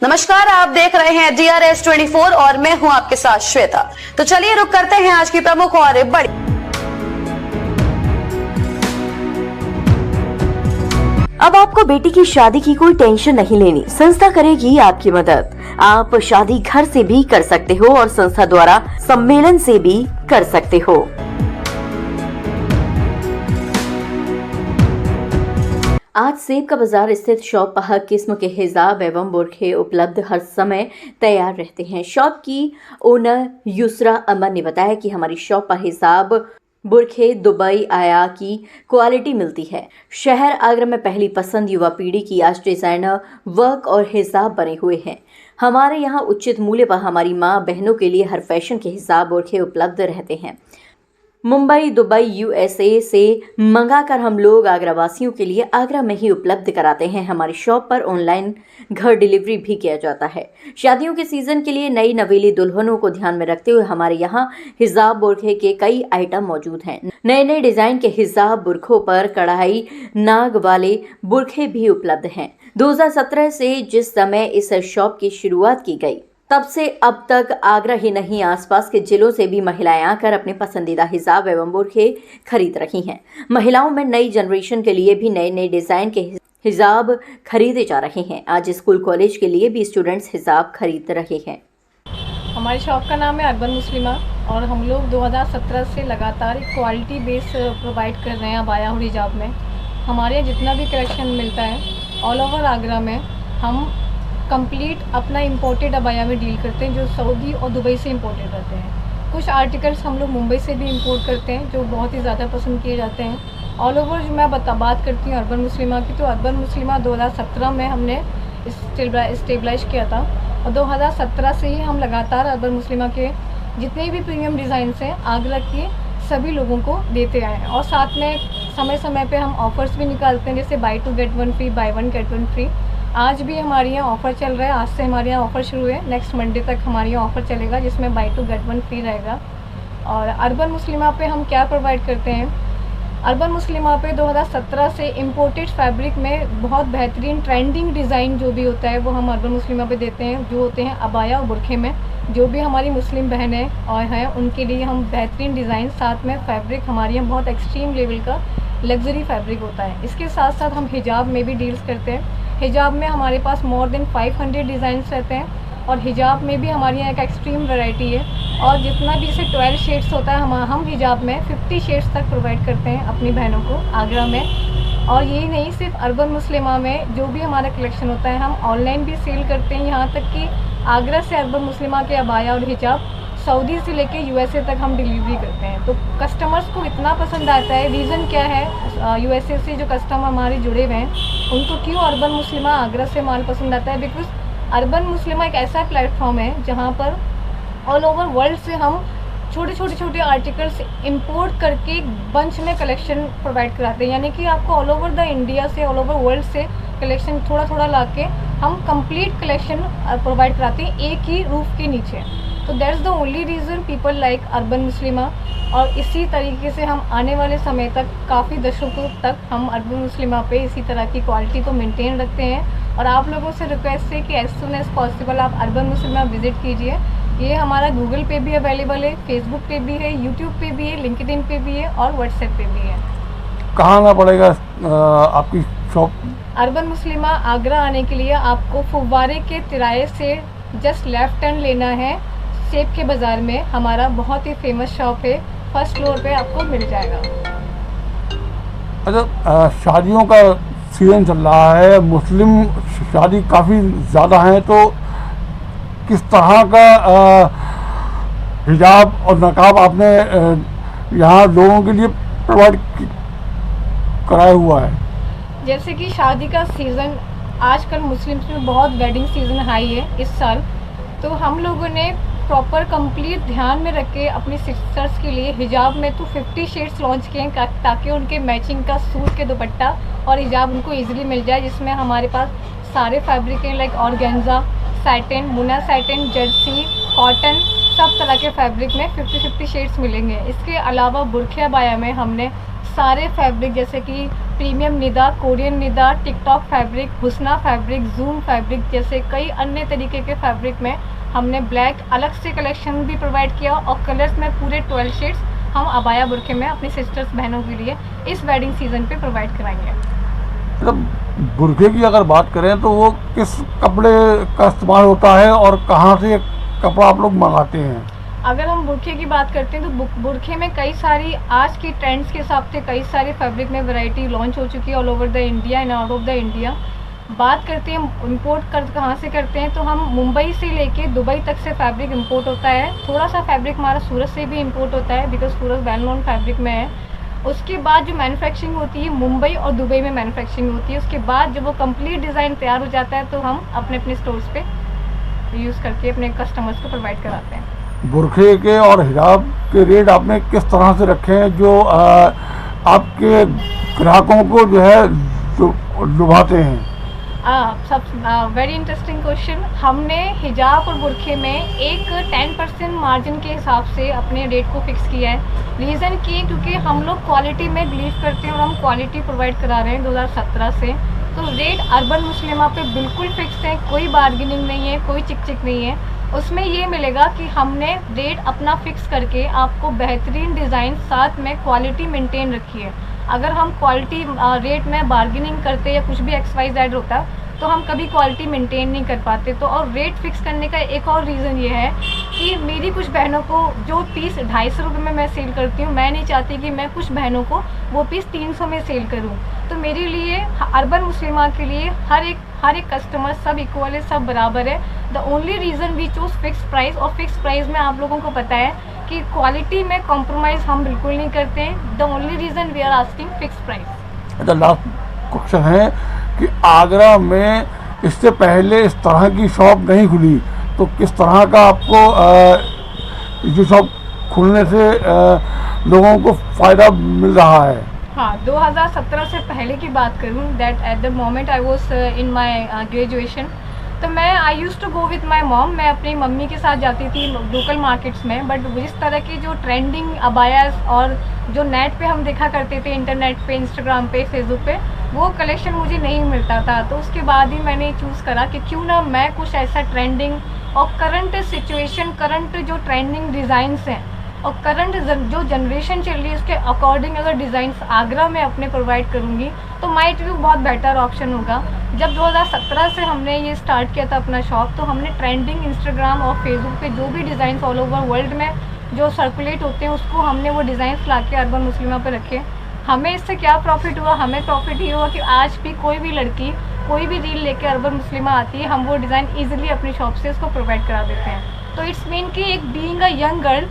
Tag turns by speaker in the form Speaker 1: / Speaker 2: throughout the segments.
Speaker 1: नमस्कार, आप देख रहे हैं DRS 24 और मैं हूं आपके साथ श्वेता। तो चलिए रुक करते हैं आज की प्रमुख और बड़ी।
Speaker 2: अब आपको बेटी की शादी की कोई टेंशन नहीं लेनी। संस्था करेगी आपकी मदद। आप शादी घर से भी कर सकते हो और संस्था द्वारा सम्मेलन से भी कर सकते हो। आज सेब का बाजार स्थित शॉप पर हर किस्म के हिजाब एवं बुरखे उपलब्ध हर समय तैयार रहते हैं। शॉप की ओनर युसरा अमन ने बताया कि हमारी शॉप पर हिजाब बुरखे दुबई आया की क्वालिटी मिलती है। शहर आगरा में पहली पसंद युवा पीढ़ी की आज डिजाइनर वर्क और हिजाब बने हुए हैं। हमारे यहाँ उचित मूल्य पर हमारी माँ बहनों के लिए हर फैशन के हिजाब बुरखे उपलब्ध रहते हैं। मुंबई, दुबई, USA से मंगाकर हम लोग आगरा वासियों के लिए आगरा में ही उपलब्ध कराते हैं। हमारी शॉप पर ऑनलाइन घर डिलीवरी भी किया जाता है। शादियों के सीजन के लिए नई नवेली दुल्हनों को ध्यान में रखते हुए हमारे यहाँ हिजाब बुरखे के कई आइटम मौजूद हैं। नए नए डिजाइन के हिजाब बुरखों पर कढ़ाई नाग वाले बुरखे भी उपलब्ध हैं। 2017 से जिस समय इस शॉप की शुरुआत की गई तब से अब तक आगरा ही नहीं आसपास के जिलों से भी महिलाएं आकर अपने पसंदीदा हिजाब एवं बुरखे खरीद रही हैं। महिलाओं में नई जनरेशन के लिए भी नए नए डिजाइन के हिजाब खरीदे जा रहे हैं। आज स्कूल कॉलेज के लिए भी स्टूडेंट्स हिजाब खरीद रहे हैं।
Speaker 3: हमारी शॉप का नाम है अर्बन मुस्लिमा और हम लोग 2017 से लगातार क्वालिटी बेस प्रोवाइड कर रहे हैं अबाया और हिजाब में। हमारे यहाँ जितना भी कलेक्शन मिलता है ऑल ओवर आगरा में हम कंप्लीट अपना इंपोर्टेड अबाया में डील करते हैं, जो सऊदी और दुबई से इंपोर्टेड रहते हैं। कुछ आर्टिकल्स हम लोग मुंबई से भी इंपोर्ट करते हैं जो बहुत ही ज़्यादा पसंद किए जाते हैं। ऑल ओवर जो मैं बात करती हूँ अर्बन मुस्लिमा की, तो अर्बन मुस्लिमा 2017 में हमने स्टेबलाइज किया था और 2017 से ही हम लगातार अर्बन मुस्लिमा के जितने भी प्रीमियम डिज़ाइन हैं आगरा के सभी लोगों को देते आए हैं। और साथ में समय समय पे हम ऑफ़र्स भी निकालते हैं, जैसे buy 2 get 1 free, buy 1 get 1 free. आज भी हमारे यहाँ ऑफ़र चल रहा है। आज से हमारे यहाँ ऑफ़र शुरू है, नेक्स्ट मंडे तक हमारे यहाँ ऑफ़र चलेगा जिसमें बाय 2 गेट 1 फ्री रहेगा। और अर्बन मुस्लिमा पे हम क्या प्रोवाइड करते हैं, अर्बन मुस्लिमा पे 2017 से इम्पोर्टेड फैब्रिक में बहुत बेहतरीन ट्रेंडिंग डिज़ाइन जो भी होता है वो हम अर्बन मुस्लिमा पे देते हैं, जो होते हैं अबाया और बुरखे में। जो भी हमारी मुस्लिम बहनें और हैं उनके लिए हम बेहतरीन डिज़ाइन, साथ में फैब्रिक हमारे यहाँ बहुत एक्सट्रीम लेवल का लग्जरी फैब्रिक होता है। इसके साथ साथ हम हिजाब में भी डील्स करते हैं। हिजाब में हमारे पास मोर देन 500 डिज़ाइंस रहते हैं और हिजाब में भी हमारे यहाँ एक एक्सट्रीम वैरायटी है। और जितना भी इसे 12 शेड्स होता है हम हिजाब में 50 शेड्स तक प्रोवाइड करते हैं अपनी बहनों को आगरा में। और यही नहीं, सिर्फ अर्बन मुस्लिमा में जो भी हमारा कलेक्शन होता है हम ऑनलाइन भी सेल करते हैं। यहाँ तक कि आगरा से अर्बन मुस्लिमा के अबाया और हिजाब सऊदी से लेके USA तक हम डिलीवरी करते हैं। तो कस्टमर्स को इतना पसंद आता है। रीज़न क्या है, USA से जो कस्टमर हमारे जुड़े हुए हैं उनको क्यों अर्बन मुस्लिमा आगरा से माल पसंद आता है, बिकॉज़ अर्बन मुस्लिमा एक ऐसा प्लेटफॉर्म है जहाँ पर ऑल ओवर वर्ल्ड से हम छोटे आर्टिकल्स इंपोर्ट करके बंच में कलेक्शन प्रोवाइड कराते हैं। यानी कि आपको ऑल ओवर द इंडिया से, ऑल ओवर वर्ल्ड से कलेक्शन थोड़ा ला के हम कंप्लीट कलेक्शन प्रोवाइड कराते हैं एक ही रूफ के नीचे। तो that's the only reason people like Urban Muslima. और इसी तरीके से हम आने वाले समय तक काफ़ी दशकों तक हम अर्बन मुस्लिमा पे इसी तरह की क्वालिटी को मेंटेन रखते हैं। और आप लोगों से रिक्वेस्ट है कि एज सुन एज पॉसिबल आप अर्बन मुस्लिमा विज़िट कीजिए। ये हमारा गूगल पे भी अवेलेबल है, फेसबुक पे भी है, यूट्यूब पे भी है, लिंक्डइन पे भी है और व्हाट्सएप पे भी है।
Speaker 4: कहाँ आना पड़ेगा आपकी शॉप?
Speaker 3: अर्बन मुस्लिमा आगरा आने के लिए आपको फुव्वारे के तिराहे से जस्ट लेफ्ट टर्न लेना है। सेब के बाज़ार में हमारा बहुत ही फेमस शॉप है, फर्स्ट फ्लोर पे आपको मिल जाएगा।
Speaker 4: अच्छा, शादियों का सीजन चल रहा है, मुस्लिम शादी काफ़ी ज़्यादा हैं, तो किस तरह का हिजाब और नकाब आपने यहाँ लोगों के लिए प्रोवाइड कराया हुआ है?
Speaker 3: जैसे कि शादी का सीज़न आजकल मुस्लिम्स में बहुत वेडिंग सीज़न हाई है इस साल, तो हम लोगों ने प्रॉपर कंप्लीट ध्यान में रख के अपने सिस्टर्स के लिए हिजाब में तो 50 शेड्स लॉन्च किए हैं ताकि उनके मैचिंग का सूट के दुपट्टा और हिजाब उनको इजीली मिल जाए, जिसमें हमारे पास सारे फैब्रिक हैं लाइक ऑर्गेन्जा, सैटिन, मुना सैटिन, जर्सी, कॉटन, सब तरह के फैब्रिक में 50 शेड्स मिलेंगे। इसके अलावा बुरखे अबाया में हमने सारे फैब्रिक जैसे कि प्रीमियम निदा, कोरियन निदा, टिकटॉक फैब्रिक, हुस्ना फैब्रिक, जूम फैब्रिक जैसे कई अन्य तरीके के फैब्रिक में हमने ब्लैक अलग से कलेक्शन भी प्रोवाइड किया और कलर्स में पूरे 12 शेड्स हम अबाया बुरखे में अपनी सिस्टर्स बहनों के लिए इस वेडिंग सीजन पे प्रोवाइड कराएंगे।
Speaker 4: मतलब बुरखे की अगर बात करें तो वो किस कपड़े का इस्तेमाल होता है और कहाँ से ये कपड़ा आप लोग मंगाते हैं?
Speaker 3: अगर हम बुरखे की बात करते हैं तो बुरखे में कई सारी आज की ट्रेंड्स के हिसाब से कई सारी फैब्रिक में वैरायटी लॉन्च हो चुकी है all over the India and out of the India. बात करते हैं इंपोर्ट कहाँ से करते हैं तो हम मुंबई से लेके दुबई तक से फैब्रिक इंपोर्ट होता है। थोड़ा सा फैब्रिक हमारा सूरत से भी इंपोर्ट होता है because Surat well known fabric में है। उसके बाद जो मैन्युफैक्चरिंग होती है मुंबई और दुबई में मैन्युफैक्चरिंग होती है। उसके बाद जब वो कंप्लीट डिज़ाइन तैयार हो जाता है तो हम अपने अपने स्टोर्स पे यूज़ करके अपने कस्टमर्स को प्रोवाइड कराते हैं।
Speaker 4: बुरखे के और हिजाब के रेट आपने किस तरह से रखे हैं जो आपके ग्राहकों को जो है लुभाते हैं?
Speaker 3: सब वेरी इंटरेस्टिंग क्वेश्चन। हमने हिजाब और बुरखे में एक 10% मार्जिन के हिसाब से अपने रेट को फिक्स किया है। रीज़न की क्योंकि हम लोग क्वालिटी में बिलीव करते हैं और हम क्वालिटी प्रोवाइड करा रहे हैं 2017 से। तो रेट अर्बन मुस्लिमा पे बिल्कुल फिक्स है, कोई बार्गेनिंग नहीं है, कोई चिक चिक नहीं है। उसमें ये मिलेगा कि हमने रेट अपना फिक्स करके आपको बेहतरीन डिज़ाइन साथ में क्वालिटी मेंटेन रखी है। अगर हम क्वालिटी रेट में बार्गेनिंग करते या कुछ भी XYZ होता तो हम कभी क्वालिटी मेंटेन नहीं कर पाते। तो और रेट फिक्स करने का एक और रीज़न ये है कि मेरी कुछ बहनों को जो पीस 250 रुपये में मैं सेल करती हूँ, मैं नहीं चाहती कि मैं कुछ बहनों को वो पीस 300 में सेल करूँ। तो मेरे लिए अर्बन मुस्लिमा के लिए हर एक कस्टमर सब इक्वल है, सब बराबर है। The only reason we choose fix price, और फिक्स प्राइस में आप लोगों को पता है कि क्वालिटी में कॉम्प्रोमाइज़ हम बिल्कुल नहीं करते हैं। The only reason we are asking fix price.
Speaker 4: अच्छा, लास्ट क्वेश्चन है कि आगरा में इससे पहले इस तरह की शॉप नहीं खुली तो किस तरह का आपको जो शॉप खुलने से लोगों को फ़ायदा मिल रहा है?
Speaker 3: हाँ, 2017 से पहले की बात करूँ that at the moment I was in my graduation, तो I used to go with my mom. मैं अपनी मम्मी के साथ जाती थी लोकल मार्केट्स में, बट इस तरह की जो ट्रेंडिंग अबायास और जो नेट पे हम देखा करते थे, इंटरनेट पे, इंस्टाग्राम पे, फेसबुक पे, वो कलेक्शन मुझे नहीं मिलता था। तो उसके बाद ही मैंने चूज़ करा कि क्यों ना मैं कुछ ऐसा ट्रेंडिंग और करंट सिचुएशन, करंट जो ट्रेंडिंग डिज़ाइंस हैं और करंट जो जनरेशन चल रही है उसके अकॉर्डिंग अगर डिज़ाइंस आगरा में अपने प्रोवाइड करूँगी तो माइट भी बहुत बेटर ऑप्शन होगा। जब 2017 से हमने ये स्टार्ट किया था अपना शॉप, तो हमने ट्रेंडिंग इंस्टाग्राम और फेसबुक पे जो भी डिज़ाइंस ऑल ओवर वर्ल्ड में जो सर्कुलेट होते हैं उसको हमने वो डिज़ाइंस ला के अर्बन मुस्लिमा पे रखे। हमें इससे क्या प्रॉफिट हुआ? हमें प्रॉफिट ये हुआ कि आज भी कोई भी लड़की कोई भी रील लेके अर्बन मुस्लिमा आती है, हम वो डिज़ाइन ईजिली अपनी शॉप से उसको प्रोवाइड करा देते हैं। तो इट्स मीन कि एक बीइंग अ यंग गर्ल,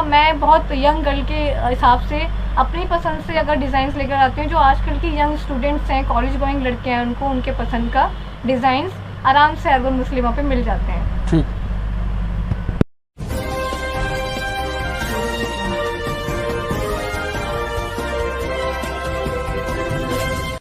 Speaker 3: मैं बहुत यंग गर्ल के हिसाब से अपनी पसंद से अगर डिज़ाइंस लेकर आती हूँ, जो आजकल की यंग स्टूडेंट्स हैं, कॉलेज गोइंग लड़के हैं, उनको उनके पसंद का डिज़ाइंस आराम से अर्बन मुस्लिमा पे मिल जाते हैं।
Speaker 4: ठीक।